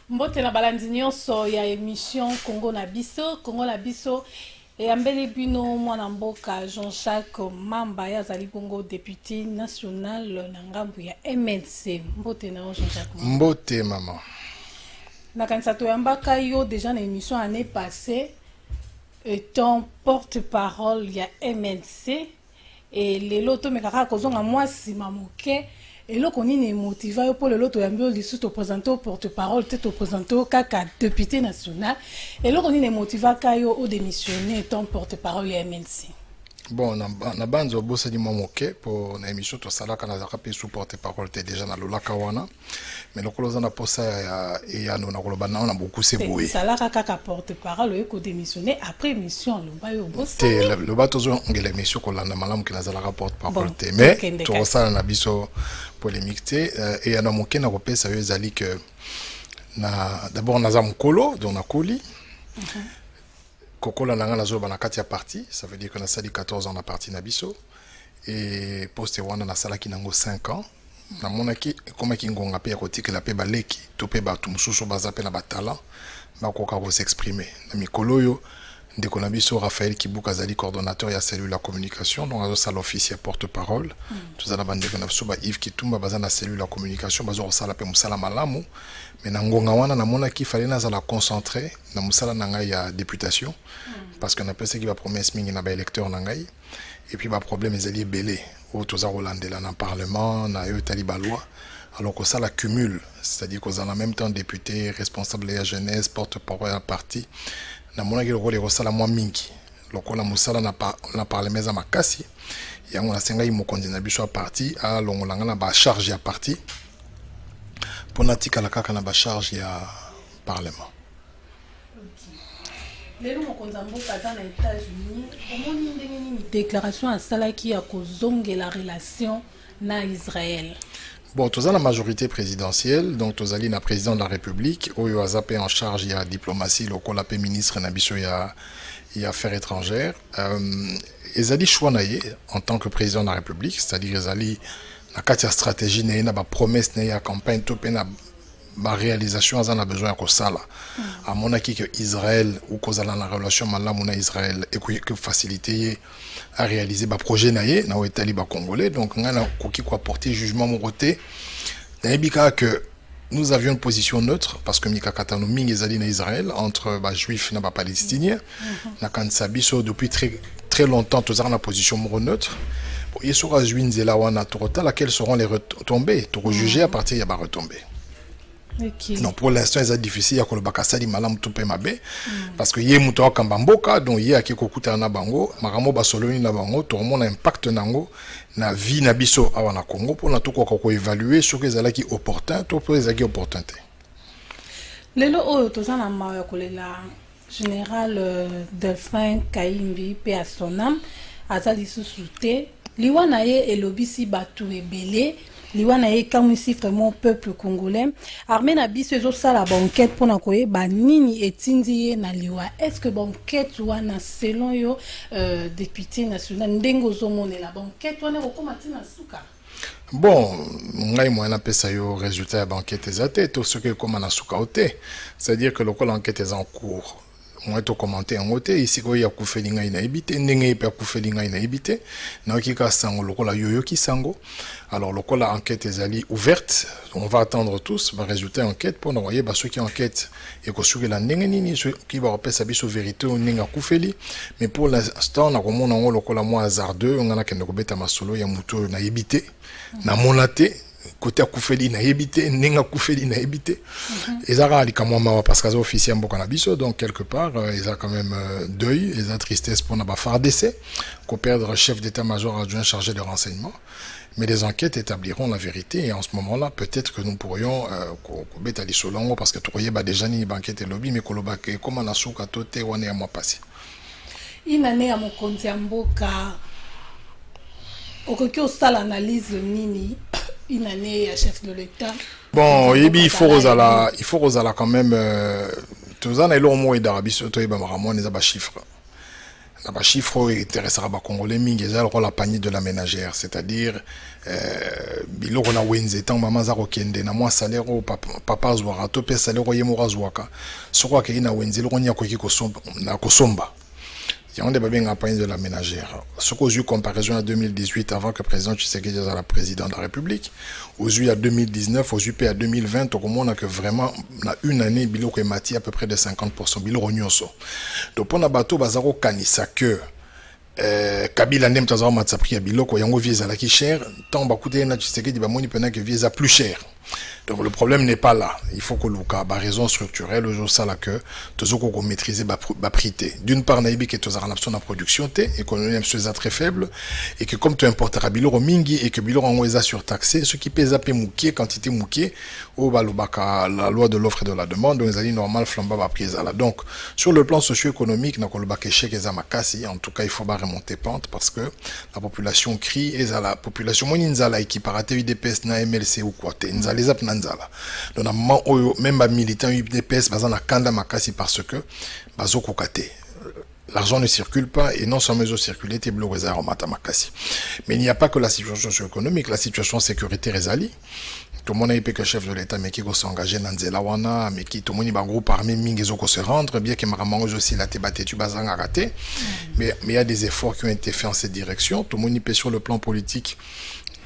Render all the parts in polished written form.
Mbote na balandi nyonso ya émission Congo na biso, Congo na biso et ambeli bino mwana mboka Jean-Jacques Mamba ya zali bongo député national na ngambu ya MLC. Mbote na Jean-Jacques Mamba. Mbote maman. Na kanisa to yambaka yo déjà na émission année passée étant porte-parole ya MLC et lelo to mekaka kozonga mwasi mamoke. Et là, on est motivé pour le lot de l'ambulance to présenter au porte-parole, peut-être présenter au kaka député national. Et là, on est motivé au démissionner étant porte-parole et MLC. Bon, na banzo bossa di mamoke pour na émission to sala kana zakape sous porte-parole te déjà na lola kawana. Mais le koloza na posa ya no na koloba na beaucoup c'est boué. Sala kaka porte-parole et ko démissionner après émission le ba yo bossa. Te le bato zo ngela émission ko landa malamu kina zala porte-parole te. Mais to sala na biso polémique te et ya na moke na kopesa yo ezali que na d'abord na za mukolo donc na koli. Kokola nanga nazo bana kati ya parti, ça veut dire que na sali 14 ans na parti na biso et poste wana na sala ki nango 5 ans na monaki comme ki ngonga pe ya kotika la pe baleki to pe batu mususu baza pe na batala ba koka ko s'exprimer na mikolo yo ndeko na biso Raphaël Kibuka zali coordonnateur ya cellule la communication donc azo sala officier porte-parole tout ça na bande na biso ba Yves Kitumba baza na cellule la communication bazo sala pe musala malamu mais na ngonga wana na monaki fallait na za la concentrer na musala na ngai ya députation parce qu'on a pensé qu'il va promesse mingi na ba électeur na ngai et puis ba problème ezali belé au toza rolandela na parlement na yo tali ba loi alors que ça l'accumule c'est-à-dire qu'on a en même temps député responsable de la jeunesse porte-parole à parti na monaki le rôle rosala moi mingi lokola musala na parlement za makasi yango na senga imokonzi na biso a parti a longolanga na ba charge ya parti pour natika la kaka na ba charge ya parlement. Lelo mokonza mboka za na États-Unis omoni ndenge nini déclaration à salaki ya kozongela relation na Israël. Bon, tous la majorité présidentielle, donc tous la président de la République, Oyo Azapé en charge il y a diplomatie, le colapé ministre Nabiso il y a affaires étrangères. Ezali Chouanaye en tant que président de la République, c'est-à-dire Ezali la katia stratégie na ba promesse na campagne topé na ba réalisation on a besoin ko sala. À mon avis que Israël ou kozala la relation malamu na Israël et que faciliter à réaliser ba projet naie na Itali ba congolais donc ngana koki ko apporter jugement mon côté na que nous avions une position neutre parce que mika katano mingi ezali na Israël entre ba juifs na ba palestiniens na kanisa biso depuis très longtemps tous na position neutre bon il sera juin zela wana total laquelle seront les retombées pour juger à partir ya ba retombées. Okay. Non, pour l'instant, c'est difficile. Il y a bakasali malam tupe mabe parce que yé muto akambamboka donc yé akiko kuta na bango maramo basoloni na bango tout le monde a impact nango na vie na biso awa na Congo pour na tuko ko évaluer sur que zalaki opportun to pour ezaki opportunité. Lelo oyo tozana mawa kolela général Delphin Kaimbi pe a sonam azali susute liwana ye elobisi batu ebele liwana ye kamwisi vraiment peuple congolais armée na biso ezo sala banquette pona koye ba nini etindi ye na liwa est-ce que banquette wana selon yo député national ndengo zomone la banquette wana ko matina suka bon ngai moi na pesa yo résultat ya banquette ezate tout ce que comme na suka ote c'est-à-dire que local enquête est en cours moi to commenter en côté ici ko ya kufeli ngai na ebité ndenge pe kufeli ngai na ebité na kika sango lokola yoyo ki sango alors lokola enquête ezali ouverte on va attendre tous ba résultat enquête pour envoyer ba ceux qui enquête et ko suki la ndenge nini ceux qui va repesa biso vérité ndenge kufeli mais pour l'instant na komona ngo lokola moi hasardeux on a kende ko beta masolo ya muto na ebité na monate côté akufeli na ebité ninga kufeli na ebité ezara likamwa parce que officier mboka na biso donc quelque part ils a quand même deuil ils a tristesse pour na ba FARDC ko perdre chef d'état-major adjoint chargé de renseignement mais les enquêtes établiront la vérité et en ce moment-là peut-être que nous pourrions ko beta lisolongo parce que troyer ba déjà ni banquette lobby mais koloba ke comme na suka tote wana ya mois passé une année à mokonzi mboka okoki osala analyse nini une année à chef de l'État. Bon, il faut quand même tout ça na ilo mo d'Arabie Saoudite ba ramon les ba chiffres. na chiffre intéressera ba congolais mingi eza la panier de la ménagère, c'est-à-dire biloko na wenze tant mama za kokende na mwa salaire papa zwaka to pe salaire ye mora zwaka soko akei na wenze lo nya koki kosomba na kosomba. Il y a des babins de la ménagère. Ce qu'aux yeux comparaison à 2018, avant que le président Tshisekedi soit la présidente de la République, aux yeux à 2019, aux yeux à 2020, on a que vraiment, une année, bilo est mati à peu près de 50%, bilo rognoso. Donc, pour na bateau, bazaro kanisa que Kabila nem tazaro matsapri ya biloko yango vieza la qui cher, tant bakute na Tshisekedi ba moni pena que vieza plus cher. Donc le problème n'est pas là. Il faut que l'ouka ba raison structurelle au ça là que tozoko ko maîtriser ba prité. D'une part na ibi que tozara l'absence de production té économie est très faible et que comme tu importeras biloko mingi et que biloko en eza surtaxé, ce qui pèse à pe moukié quantité moukié au balobaka la loi de l'offre et de la demande donc les normal flamba ba prise là. Donc sur le plan socio-économique na kolobaka échec eza makasi, en tout cas il faut pas remonter pente parce que la population crie et la population moni nzala équiparate UDPS na MLC ou quoi té nzala les apna nzala. Donc même les militants UDPS bazan na kanda makasi parce que bazo kokate. L'argent ne circule pas et non sans mesure circuler t'es bloqué à Romata makasi. Mais il n'y a pas que la situation socio-économique, la situation sécuritaire est ali. Tout le monde a que chef de l'État mais qui s'est engagé dans Nzelawana mais qui tout le monde a groupe armé mingi ko se rendre bien que Maramango aussi la tébate tu bazan a raté. Mais il y a des efforts qui ont été faits en cette direction. Tout le monde peut sur le plan politique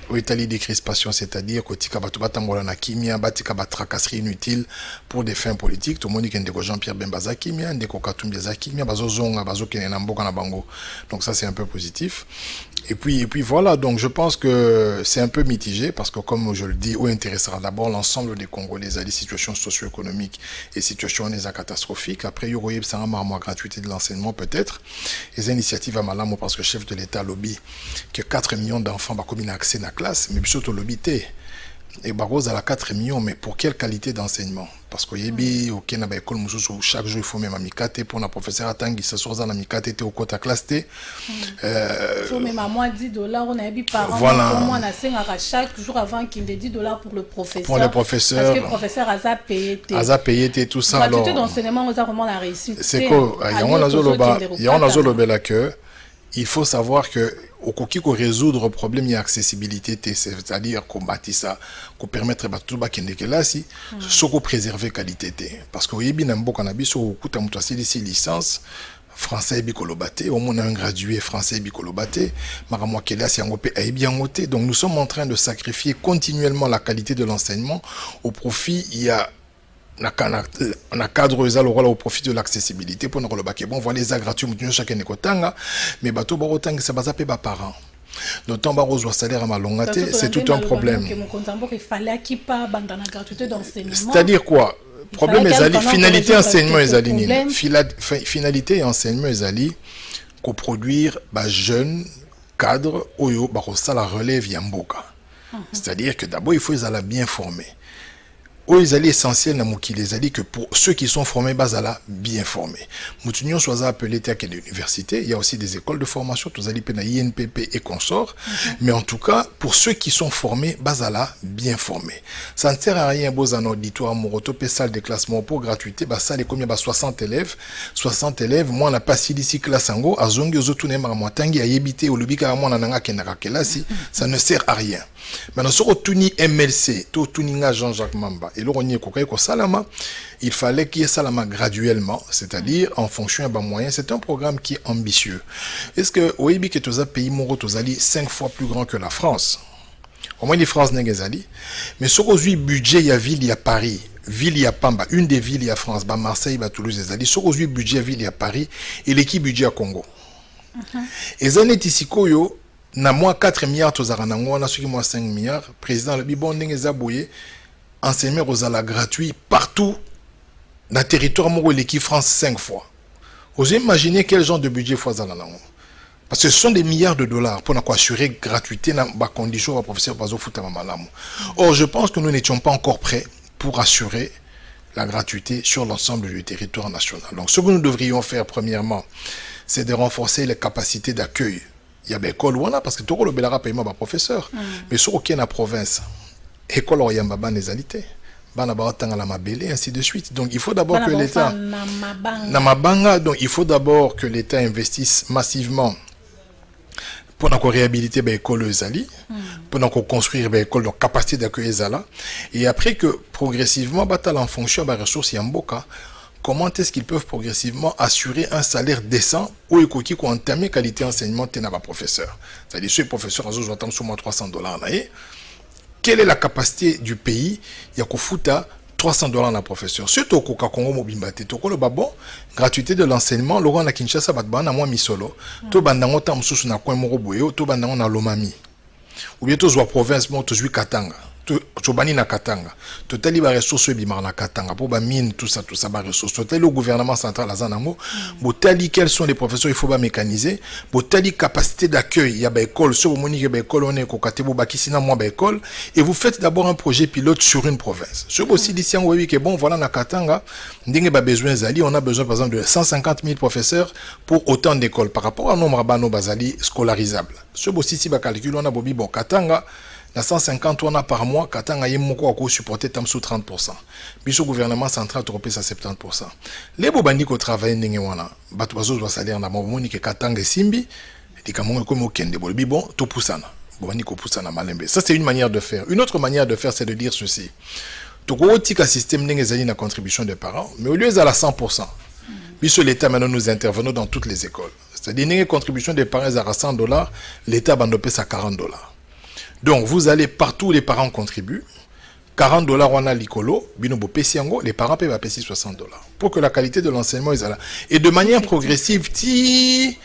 au Italie des crispations, c'est-à-dire que tika batu batambola na kimia, batika batracasserie inutile pour des fins politiques. Tout le monde dit que Jean-Pierre Bemba za kimia, ndeko Katumbi za kimia, bazo zonga, bazo kene na mboka na bango. Donc ça c'est un peu positif. Et puis voilà, donc je pense que c'est un peu mitigé parce que comme je le dis, où intéressera d'abord l'ensemble des Congolais à des situations socio-économiques et situations catastrophiques. Après, il y aura une gratuité de l'enseignement peut-être. Les initiatives à Malamo parce que le chef de l'État lobby que 4 millions d'enfants ont accès à la classe, mais surtout lobby et Barros à la 4 millions, mais pour quelle qualité d'enseignement? Parce que yebi au Kenya école chaque jour il faut même amicate pour un professeur atangi ce soir dans amicate au côté classe T. Faut même à moins $10 on a yebi par an. Voilà. Pour moi on a 5 à chaque jour avant qu'il ait $10 pour le professeur. Pour les professeurs. Parce que le professeur a payé tout ça alors. Gratuité d'enseignement on a vraiment la réussite. C'est quoi? Il y a un azoloba là que il faut savoir que au koki ko résoudre problème y accessibilité c'est-à-dire qu'on bâtit ça qu'on permettre ba tout ba kende kelasi soko préserver qualité parce que yebi na mboka na biso okuta mutu asili licence français bikolobate au moins un gradué français bikolobate makamwa kelasi yango pe ayebi yango te. Donc nous sommes en train de sacrifier continuellement la qualité de l'enseignement au profit il y a on a cadre le rôle au profit de l'accessibilité pour nous le bon voilà les gratuits chacun ne kotanga mais bateau barotanga ça baza pe ba parents d'autant barozo salaire à malongate c'est tout un problème. C'est-à-dire quoi? Problème est finalité enseignement est finalité enseignement est qu'on produire ba jeunes cadres oyo barosa la relève yamboka. C'est-à-dire que d'abord il faut les aller bien former. Ils allaient essentiel na mouki les alliés que pour ceux qui sont formés bazala bien formés. Moutunyon soit appelé à l'université, il y a aussi des écoles de formation, tous allés pena INPP et consorts, mais en tout cas pour ceux qui sont formés bazala bien formés. Ça ne sert à rien beaux en auditoire moroto pe salle de classement pour gratuité, ba salle combien ba 60 élèves, moi on a pas si d'ici classe ango azongi ozotune maramotangi a yebité au lobika moi nanga kenaka kelasi, ça ne sert à rien. Maintenant sur tuni MLC, to tuninga Jean-Jacques Mamba et l'oronier kokaiko salama, il fallait qu'il y ait salama graduellement, c'est-à-dire en fonction d'un moyen. C'est un programme qui est ambitieux. Est-ce que Oebi que tous pays moro tozali 5 fois plus grand que la France? Au moins les France n'engezali, mais sur aujourd'hui budget il y a ville il y a Paris. Ville il y a Pamba, une des villes il y a France, bah Marseille, bah Toulouse, les alliés. Sur aujourd'hui budget ville il y a Paris et l'équipe budget à Congo. Et zanet ici koyo na moins 4 milliards tozara nango na soki moins 5 milliards président le bibon ndengeza boye enseignement rosala gratuit partout dans le territoire moro l'équipe France 5 fois. Vous imaginez quel genre de budget faut ça nango? Parce que ce sont des milliards de dollars pour assurer gratuité dans les conditions au professeur Bazo Foutama Malamu. Or je pense que nous n'étions pas encore prêts pour assurer la gratuité sur l'ensemble du territoire national. Donc ce que nous devrions faire premièrement, c'est de renforcer les capacités d'accueil. Il y a des écoles où on a, parce que tout le belara paiement par professeur. Mais sur aucune province, école orientale des alités. bana baotanga la mabele, ainsi de suite. Donc il faut d'abord que l'État na mabanga, donc il faut d'abord que l'État investisse massivement pour réhabiliter les écoles Ezali, pour construire les écoles, donc capacité d'accueil Ezala, et après que progressivement, batal en fonction des ressources Yamboka, comment est-ce qu'ils peuvent progressivement assurer un salaire décent ou écoquille qu'on entame qualité enseignement t'es pas professeur. C'est-à-dire ce professeur a besoin sur moins $300. Quelle est la capacité du pays? Il y a qu'au fouta $300 na professeur. Surtout au Congo Mobimbate, to ko bon gratuité de l'enseignement, Laurent na Kinshasa batba na moi misolo. To bandango ta mususu na coin moko boyo, to bandango na Lomami. Ou bien to zwa province mo to zwi Katanga. To bani na Katanga. To tali ba ressources bimar na Katanga pour ba mine tout ça ba ressources. To tali le gouvernement central à Zanango, bo tali quels sont les professeurs il faut ba mécaniser, bo tali capacité d'accueil, il y a ba école, sur moni ba école on est ko katebo ba kisina moi ba école et vous faites d'abord un projet pilote sur une province. Sur aussi d'ici en oui que bon voilà na Katanga, ndenge ba besoin zali, on a besoin par exemple de 150 000 professeurs pour autant d'écoles par rapport au nombre bano bazali scolarisables. Sur aussi si ba calcul on a bobi bon Katanga la 150 on a par mois, Katanga yemoko a supporté tam sous 30%. Biso gouvernement central tropé à 70%. Les bobandi ko travailler ndenge wana, batu bazo doit salaire na moni ke Katanga simbi, dikamongo ko mokende bolbi bon to pusana. Bobandi ko pusana malembe. Ça c'est une manière de faire. Une autre manière de faire c'est de dire ceci. To ko tika système ndenge zali na contribution des parents, mais au lieu à la 100%. Biso l'État maintenant nous intervenons dans toutes les écoles. C'est-à-dire ndenge contribution des parents à $100, l'État bandopé ça $40. Donc, vous allez partout où les parents contribuent. $40 on a l'icolo, binobo pesiango, les parents peuvent payer $60. Pour que la qualité de l'enseignement est là. Et de manière progressive, ti,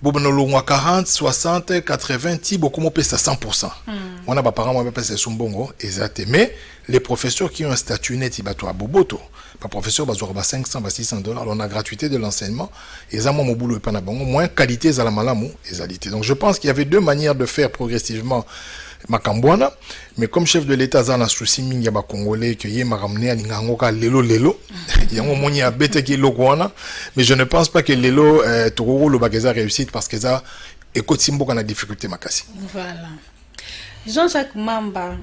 bobonolongwa 40, 60, 80, ti, beaucoup moins pèse à 100%. On a pas parents, on a pèse à bongo, exact. Mais les professeurs qui ont un statut net, ils battent à boboto. Pas professeur, bah, 500, $600, on a gratuité de l'enseignement. Et ça, mon boulot est pas bon. Moins qualité, ça la malamu, et donc, je pense qu'il y avait deux manières de faire progressivement Makambwana, mais comme chef de l'État, ça a souci mingi ba Congolais que yé m'a ramené à l'ingangoka lelo. Il y a un moment à bête qui logwana, mais je ne pense pas que lelo Togoro le bagaza réussite parce que ça écoute simbo qu'on a difficulté makasi. Voilà. Jean-Jacques Mamba,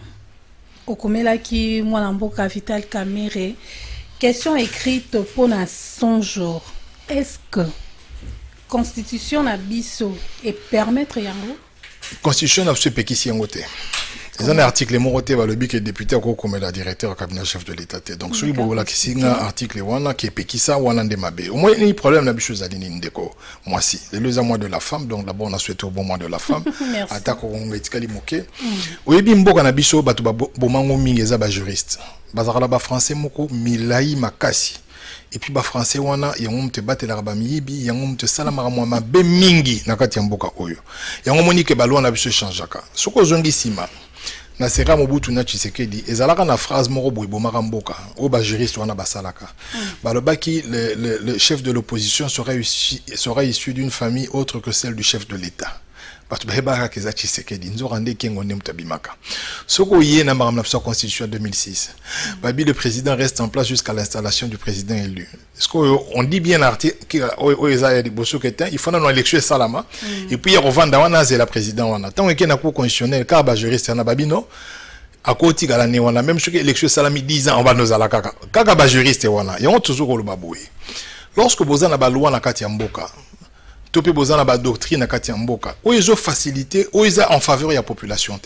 okomela ki mwana mboka Vital Kamerhe, question écrite pour na son jour. Est-ce que constitution na biso et permettre yango? Constitution n'a pas péquissi en côté. Ils ont un article moroté va le but que député comme la directeur cabinet chef de l'État. Donc celui bola qui signe article wana qui est péquissa wana ndemabe. Au moins il y a problème la bichose aline ndeko. Moi si. Les deux mois de la femme donc d'abord on a souhaité au bon mois de la femme. Attaque au ngetikali moké. Oyebi mboka na biso batu ba bomango mingeza ba juriste. Bazara ba français moko milai makasi. Et puis ba français wana yango mte batela ba miyibi yango mte salama mwa mabe mingi na kati ya mboka oyo yango moni ke balwa na biso changeaka soko zongi sima na sera Mobutu na Tshisekedi ezalaka na phrase moko boy bomaka mboka o ba juriste wana basalaka balobaki le chef de l'opposition sera issu d'une famille autre que celle du chef de l'État. Parce que les Tshisekedi nous rendez kengo nemtabimaka. Soko yé na maram la constitution 2006. Babi le président reste en place jusqu'à l'installation du président élu. Est-ce qu'on dit bien l'article il faut une élection salama et puis il revendre wana c'est la président wana. Tant que na cour constitutionnelle car ba juriste na babi non à côté de l'année wana même sur élection salami 10 ans on va nous ala kaka ba juriste wana. Il y a toujours le baboué. Lorsque bozana ba loi na kati ya mboka topé bozana ba doctrine na kati ya mboka ou ils ont facilité ou ils ont en faveur de la population.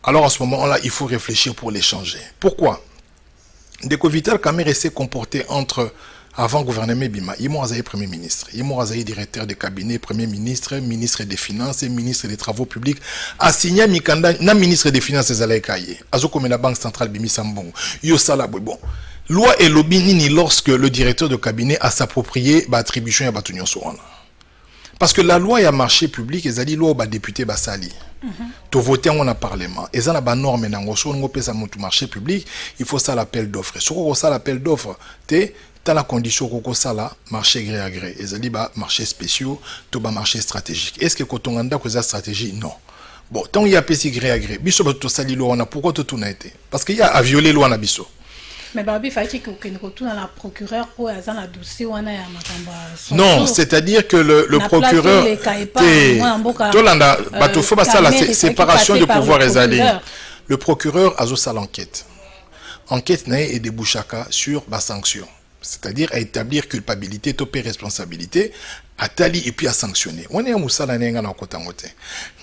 Alors en ce moment-là, il faut réfléchir pour les changer. Pourquoi? Dès que Vital Kamerhe s'est comporté entre avant gouvernement Bima, il m'a premier ministre, il m'a directeur de cabinet, premier ministre, ministre des finances et ministre des travaux publics, assigné Mikanda, na ministre des finances Zalaïkaye, azo comme la banque centrale Bimi Sambon, yo sala bon. Loi et lobby nini lorsque le directeur de cabinet a s'approprié l'attribution à Batunyon Soana. Parce que la loi est un marché public, et dit loi au député Basali. Tu voter en un parlement. Et ça n'a pas norme dans le marché public, il faut ça l'appel d'offres. Si on ça l'appel d'offres, tu as la condition qu'on ça là marché gré à gré. Et ça dit marché spéciaux, tu as marché stratégique. Est-ce que quand on a une stratégie non. Bon, tant il y a PC gré à gré, biso to sali loi on a pourquoi tout a été? Parce qu'il y a à violer loi na biso. Mais Babi, il fallait que retourne à la procureure pour un dossier. Non, c'est-à-dire que le procureur. La séparation de pouvoir est allée. Le procureur a sa l'enquête. enquête na et débouchaka sur la sanction. C'est-à-dire à établir culpabilité, topé responsabilité, à tali et puis à sanctionner. On est à Moussala Nenga na kotangote.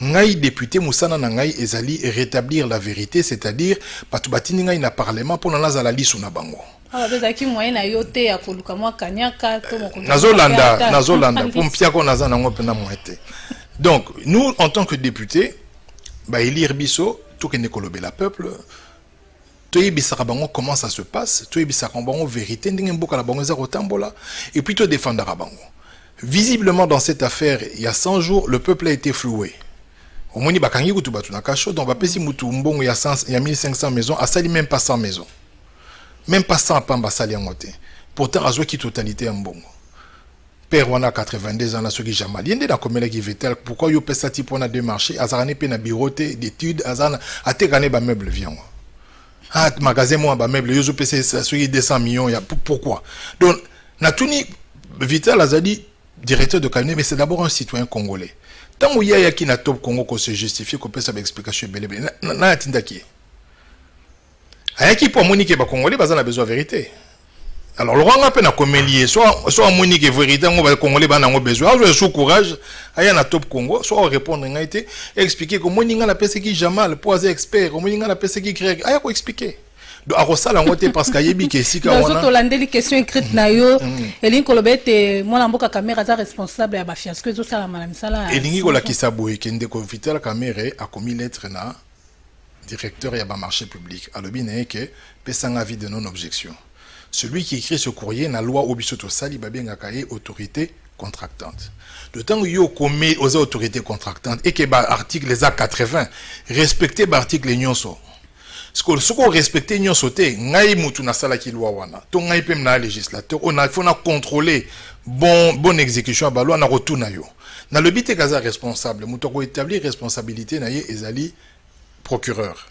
Ngai député Moussala Nangai ezali rétablir la vérité, c'est-à-dire patubati ngai na parlement pour na la lisu na bango. Ah, bezaki moyen na yote ya koluka mwa kanyaka to moko. Nazolanda pour mpiako naza nango pena moete. Donc nous en tant que députés, ba élire biso tout que nekolobe la peuple. Comment ça se passe, vérité, et puis tu défendre Rabango. Visiblement, dans cette affaire, il y a 100 jours, le peuple a été floué. Au moins, il y a 1500 maisons, à Sali même pas 100 maisons. Même pas 100 à Pamba Sali en moté. Pourtant, à qui totalité en bon. Père, on a 82 ans, ceux qui jamais. Il y a des commune qui veulent pourquoi il y a pas ça type on a deux marchés, Azarane pe na biroté d'études, Azarane a te gagné ba meuble viande. Ah, magasin moi ba meuble yo PC ça 200 millions il y a pourquoi donc Natuni Vital Azadi directeur de cabinet mais c'est d'abord un citoyen congolais tant où il y a qui na top Congo qu'on se justifie qu'on peut ça explication belé na atinda qui ayaki pour monique ba congolais bazana a besoin de vérité. Alors le roi peine à commélier soit monique vérité on va congolais ba na besoin avoir sous courage aya na top Congo soit répondre ngaité expliquer que monique na pese qui Jamal poser expert monique na pese qui Greg aya ko expliquer donc à ça la ngoté parce qu'ayebi que si ka wana landeli question écrite na yo elingi kolobete mwana mboka caméra za responsable ya ba fiasco ezo sala malamisala elingi kola kisaboye kende ko Vital caméra a commis lettre na directeur ya ba marché public alobi na que pesanga avis de non objection. Celui qui écrit ce courrier na loi obisoto sali babenga kaye autorité contractante. De temps où yo commet aux autorités contractantes et que ba article les A80 respecter ba article nyonso. Ce qu'on respecter nyonso te ngai mutu na sala ki loi wana. To ngai pem na législateur on a faut na contrôler bonne exécution ba loi na retourna yo. Na le bité kaza responsable mutu ko établir responsabilité na ye ezali procureur.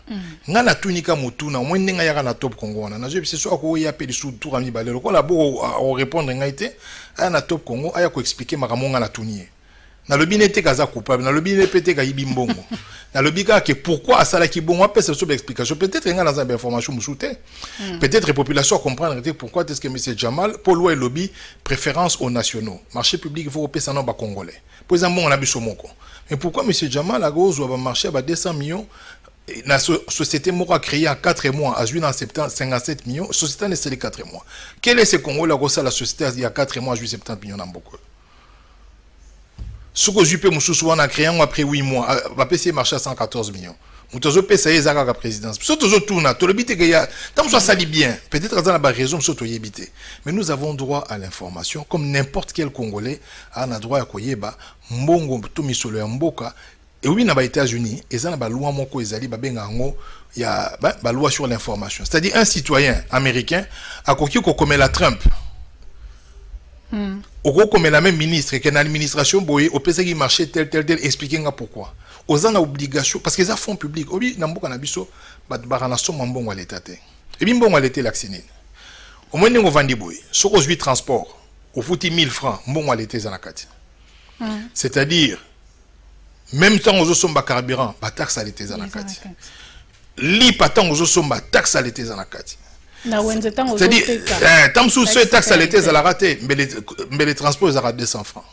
Nga na tunika mutuna au moins nga yaka na top Congo na je c'est soit ko ya peli sous tour ami balelo ko la bo répondre nga été aya na top Congo aya ko expliquer makamo nga na tunier. Na le binete kaza coupable na le binete pété ka yibi mbongo. Na le bika que pourquoi asala ki bon après c'est sur explication peut-être nga dans une information musouté. Peut-être la population comprendre pourquoi est-ce que monsieur Jamal pour loi et lobby préférence aux nationaux. Marché public il faut payer ça non ba congolais. Pour exemple on a biso moko. Mais pourquoi monsieur Jamal a gozo va marcher à 200 millions. La société Mora créée en 4 mois, a joué en septembre 57 millions, la société n'est que 4 mois. Quel est ce Congolais la société il y a 4 mois, a joué 70 millions dans beaucoup. Ce que j'ai fait, on a créé après 8 mois, va payer marché à 114 millions. Nous avons payé ça à la présidence. Surtout tout le monde, il y a tant que ça sali bien, peut-être qu'on a la raison, surtout éviter. Mais nous avons droit à l'information, comme n'importe quel Congolais a droit à quoi yeba, mbongo, tout misolo ya mboka. Et oui, dans les États-Unis, ils ont une loi loi sur l'information. C'est-à-dire un citoyen américain a comme la Trump. Comme la même ministre qui est dans l'administration, au PC qui marchait tel, expliquer pourquoi. Aux en obligation, parce qu'ils ont fonds publics. Oui, dans le Nabiso, ils sont bon à l'État. Et bien, bon à l'État, l'accident. Au moins, nous vendons des bouilles. Sur les transports, au fout 1000 francs, bon à l'État, c'est-à-dire, même temps aux sommes carburant, ba taxe à l'été zanakati. Li patant aux sommes taxe à l'été zanakati. C'est-à-dire, tant sous ce taxe à l'été à la raté, mais les transports ils à 200 francs.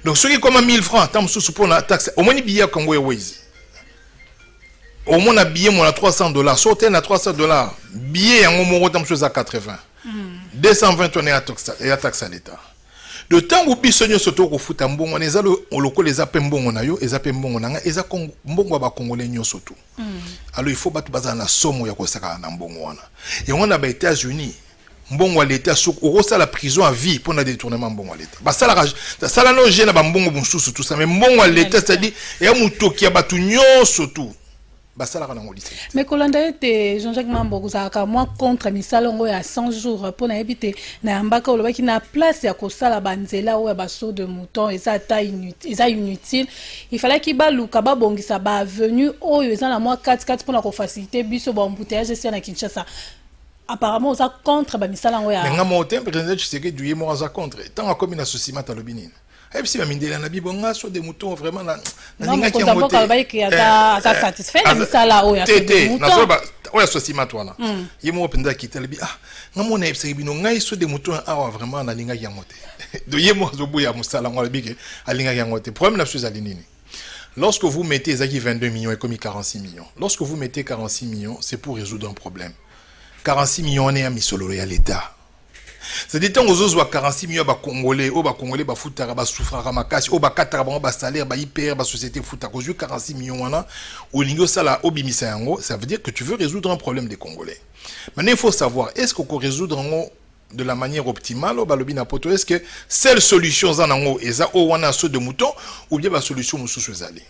Donc ceux qui comme 1000 francs, tant sous pour la taxe, au moins billet Congo Airways. Au moins un billet moi à $300, sauter à $300, billet en moment tant sous à 80. 220 tonnes à taxe à l'état. De temps où bisonyo soto ko futa mbongo neza le loko les apembongo na yo eza pembongo nanga eza mbongo ba congolais nyo soto. Alors il faut battre baza na somo ya ko saka na mbongo wana. Et on a ba États-Unis mbongo à l'état sok oro ça la prison à vie pour na détournement mbongo à l'état. Ba sala ça la no gêne ba mbongo bunsusu tout ça mais mbongo à l'état c'est-à-dire et mutoki ya batu nyo soto. Mais Kolanda était Jean-Jacques Mambo zaka moi contre misalongo ya 100 jours pour na ebité na mbaka oloba ki na place ya kosala banzela ou ya baso de mouton et ça ta inutile il fallait qu'il baluka ba bongisa ba avenue oyo eza na moi 4 pour na ko faciliter biso ba embouteillage c'est na Kinshasa apparemment ça contre ba misalongo ya nga motem président Tshisekedi duye mo za contre tant comme na souci mata lobinine. Et si mindela na bibonga so de moutons vraiment na ninga ki ngote. Non, satisfait na misala o ya so de mouton. oya sosima twana yemo penda kitelebi ngamona ebseki bino ngai so de moto awa vraiment na linga yangote do yemo zobuya musala ngwa bige alinga yangote problème na chose alinini. Lorsque vous mettez 22 millions et comme 46 millions, lorsque vous mettez 46 millions, c'est pour résoudre un problème. 46 millions on est à misolo à l'État. C'est-à-dire que vous avez 46 millions de Congolais, ou Congolais, ba foutara, ba souffrara makasi, ou ba katara, ba salaire, ba hyper, ba société foutara. Vous avez 46 millions là, ou lingo sala obimisa yango, ça veut dire que tu veux résoudre un problème des Congolais. Maintenant, il faut savoir, est-ce qu'on peut résoudre de la manière optimale ou balobina poto, est-ce que seule solution zanango eza o wana so de mouton ou bien la solution mususu ezali.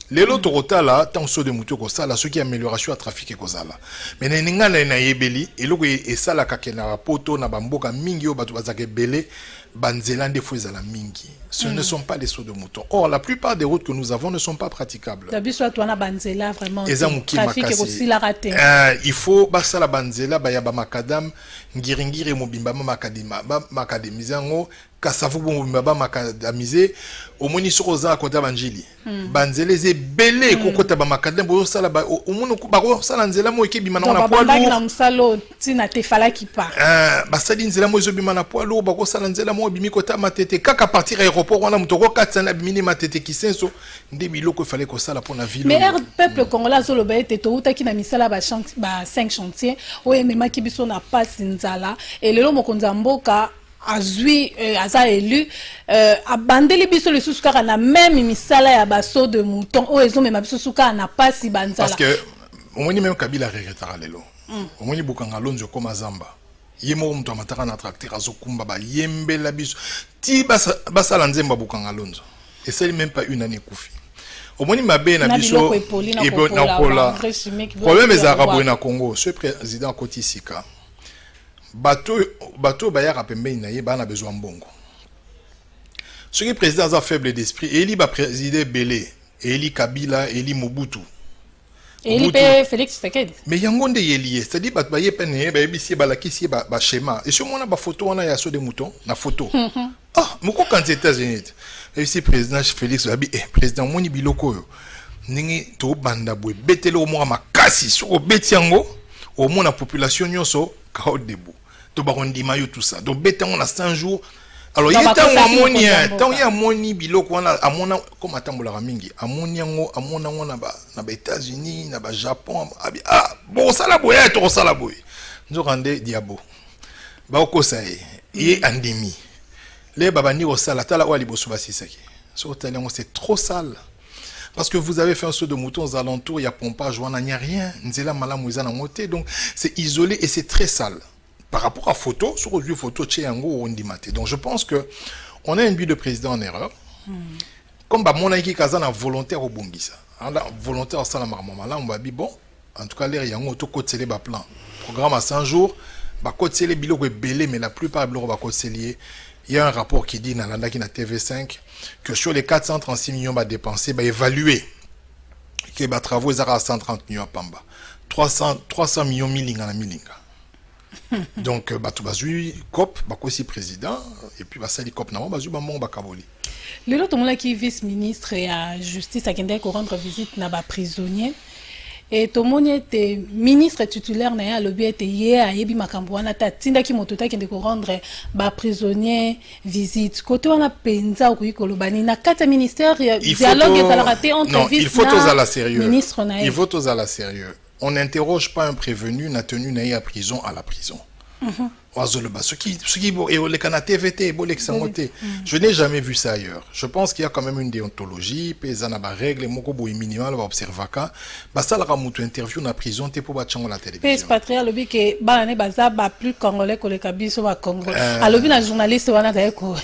Les autres rotala tant so de mouton ko sala ce qui amélioration à trafic ko sala. Mais ninga na yebeli eloko e sala ka na poto na bamboka mingi o batu bazake belé banzela des fois la mingi. Ce ne sont pas des sauts de mouton. Or la plupart des routes que nous avons ne sont pas praticables. D'abord soit toi na banzela vraiment trafic aussi la raté. Il faut basa la banzela ba ya ba makadam ngiringiri mobimba makadima ba makademizango kasavu mobimba ba makadamize omoni sokoza kota banjili. Banzela ze belé kokota ba makadam bo sala ba omoni ba ko sala nzela mo ekebima na poids lourd. Na musalo tina te fala ki pa. Ba sali nzela mo ezobima na poids lourd ba ko sala nzela mo bimi kota matete kaka partir aéroport wana mutoko katsana bimini matete kisenso nde biloko fallait ko sala pour la ville. Mais le peuple congolais zo loba ete to uta ki na misala ba 5 chantiers o emema ki biso na passe nzala et lelo mokonza mboka azui aza élu abandeli biso le susuka na même misala ya baso de mouton o ezo mema biso suka na passe banzala. Parce que au moins même Kabila regrettera lelo. Au moins bukanga lonzo comme Zamba. Yemo mtu amataka na tracteur azokumba ba yembela biso ti basa la nzemba bukanga lonzo et c'est même pas une année koufi au moins mabe na biso et na pola problème les arabes na Congo ce président Kotisika bateau bayara pembe na ye ba na besoin mbongo ce qui président a faible d'esprit et il va présider Belé et Eli Kabila et Eli Mobutu. Et Félix Tshisekedi. Mais yangonde yelié, c'est-à-dire bat baye peine ba yebisi ba lakisi ba schéma. Et sur moi ba photo wana ya so de mouton, na photo. Moko quand aux États-Unis. Et ici président Félix Labi président moni biloko yo. Ningi to banda boy betelo mo makasi so beti yango au moins la population nyonso ka debout. To ba rondima yo tout ça. Donc betango na 100 jours. Alors il est tant il y a moni biloko wana amona comme atambola mingi amoni yango amona ngona na ba États-Unis na ba Japon bon sala boya to sala boy nzo rande diabo ba okosa e andemi les babani au sala tala wa liboso basisaki so talengo c'est trop sale parce que vous avez fait un saut de mouton aux alentours il y a pompage wana n'y a rien nzela malamu izana moté donc c'est isolé et c'est très sale. Par rapport à photo, sur une photo Tchéango ou Ndimate. Donc je pense que on a un but de président en erreur. Comme mon aïki kazan a volontaire au Bungisa. Volontaire au Salamarmama. Là, on va dire bon, en tout cas, l'air yango to côte scellé ba plan. Programme à 100 jours, ba côte scellé bilo ko belé, mais la plupart bilo ba côte scellé. Il y a un rapport qui dit dans l'anda qui na TV5 que sur les 436 millions ba dépensés, ba évaluer que ba travaux ils à 130 millions à Pamba. 300 millions milinga na milinga. Donc bato bazui cop bakosi président et puis basali cop na bazui ba mon bakaboli le lot monde qui vice ministre ya justice akende ko rendre visite na ba prisonnier et to moni était ministre titulaire na ya lobby était hier ayebi makambo wana ta tinda ki moto ta kende ko rendre ba prisonnier visite côté wana penza ko ikolobani na kata ministère dialogue et la raté entre vice il faut tous à la sérieux ministre na il faut tous à la sérieux. On n'interroge pas un prévenu n'a tenu naïe à prison à la prison. Ce qui je n'ai jamais vu ça ailleurs. Je pense qu'il y a quand même une déontologie, paysanne à règle, moko boy minimal va observaka. Basta la ramuto interview na prison te pour batchango la télévision. Pes patria lobi que balane baza ba plus congolais que le kabiso ba Congo. A lobi na journaliste wana ta ko.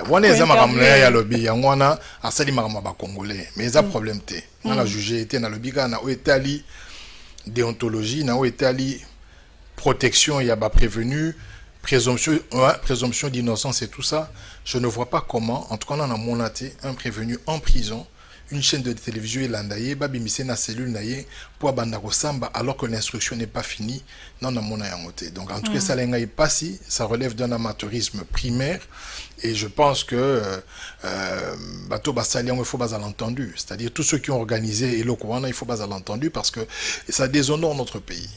Wana eza makamla ya lobi ya ngwana asali makama ba congolais. Mais eza problème te. On a jugé était na lobi kana o Italie déontologie na o Italie protection il y a prévenu présomption d'innocence et tout ça. Je ne vois pas comment en tout cas on a monaté un prévenu en prison une chaîne de télévision elandaye babimise na cellule naye pour bandako samba alors que l'instruction n'est pas finie non na mona yangote. Donc en tout cas ça lenga ipasi, ça relève d'un amateurisme primaire et je pense que bato basali il faut bas à l'entendu, c'est-à-dire tous ceux qui ont organisé et le Kouana il faut bas à l'entendu parce que ça déshonore notre pays.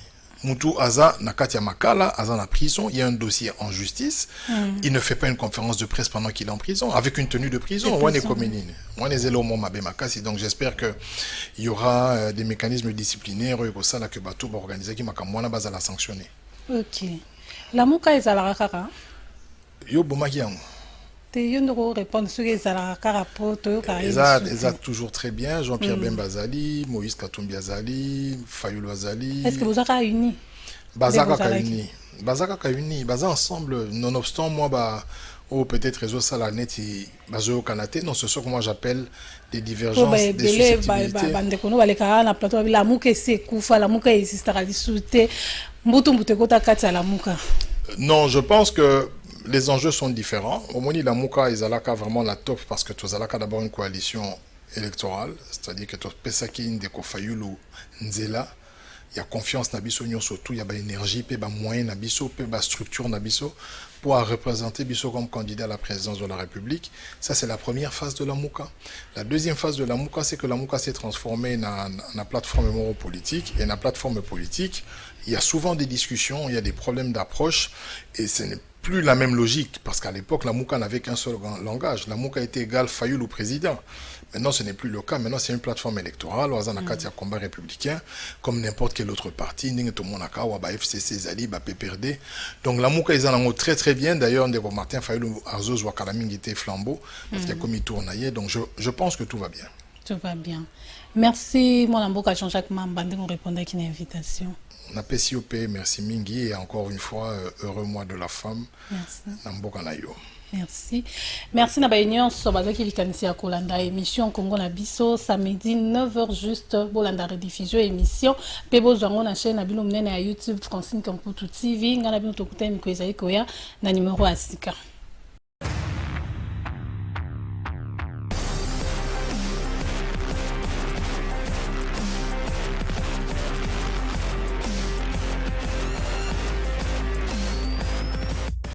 Moutou Aza Nakatia Makala, Aza na prison, il y a un dossier en justice. Il ne fait pas une conférence de presse pendant qu'il est en prison, avec une tenue de prison. Donc j'espère qu'il y aura des mécanismes disciplinaires pour ça que Batou va organiser qui m'a la sanctionner. Ok. La mouka est à la rakara. Yo Bomakiang. Répondre sur les toujours très bien. Jean-Pierre Bembazali, Moïse Katumbi Azali, Fayoul Azali. Est-ce que vous avez réuni? Bazaka Kauni. Bazaka Kauni. Baza ensemble, nonobstant moi, peut-être réseau Salanet et Bazo Kanate. Non, c'est ce que moi j'appelle des divergences, des susceptibilités. Non, je pense que les enjeux sont différents. Au moins, la Mouka et Zalaka vraiment la top parce que Zalaka d'abord une coalition électorale, c'est-à-dire que Pesaki Ndeko Fayoulou Nzela, il y a confiance Nabiso surtout, il y a énergie, il y a moyen Nabiso, il y a structure Nabiso pour représenter Biso comme candidat à la présidence de la République. Ça, c'est la première phase de la Mouka. La deuxième phase de la Mouka, c'est que la Mouka s'est transformée en plateforme politique. Et dans la plateforme politique, il y a souvent des discussions, il y a des problèmes d'approche et ce n'est plus la même logique, parce qu'à l'époque, la Mouka n'avait qu'un seul langage. La Mouka était égale Fayoul au président. Maintenant, ce n'est plus le cas. Maintenant, c'est une plateforme électorale. Il y a un combat républicain, comme n'importe quel autre parti. FCC, Zali, PPRD. Donc, la Mouka, ils en ont très très bien. D'ailleurs, Martin Fayoul, Arzoz, Wakalaming était flambeau, parce qu'il y a comme il tournaillait. Donc, je pense que tout va bien. Tout va bien. Merci, mon amboka Jean-Jacques Mambandé, pour répondre à une invitation. Merci Mingi et encore une fois, heureux mois de la femme. Merci. Merci. Merci na baignon sobazo qui likanisi ya kolanda émission Congo na biso samedi 9h juste bolanda rediffusion émission pebo zango na chaîne na bino mnene ya YouTube Francine Kamputu TV ngana bino tokuta miko ezali koya na numéro asika.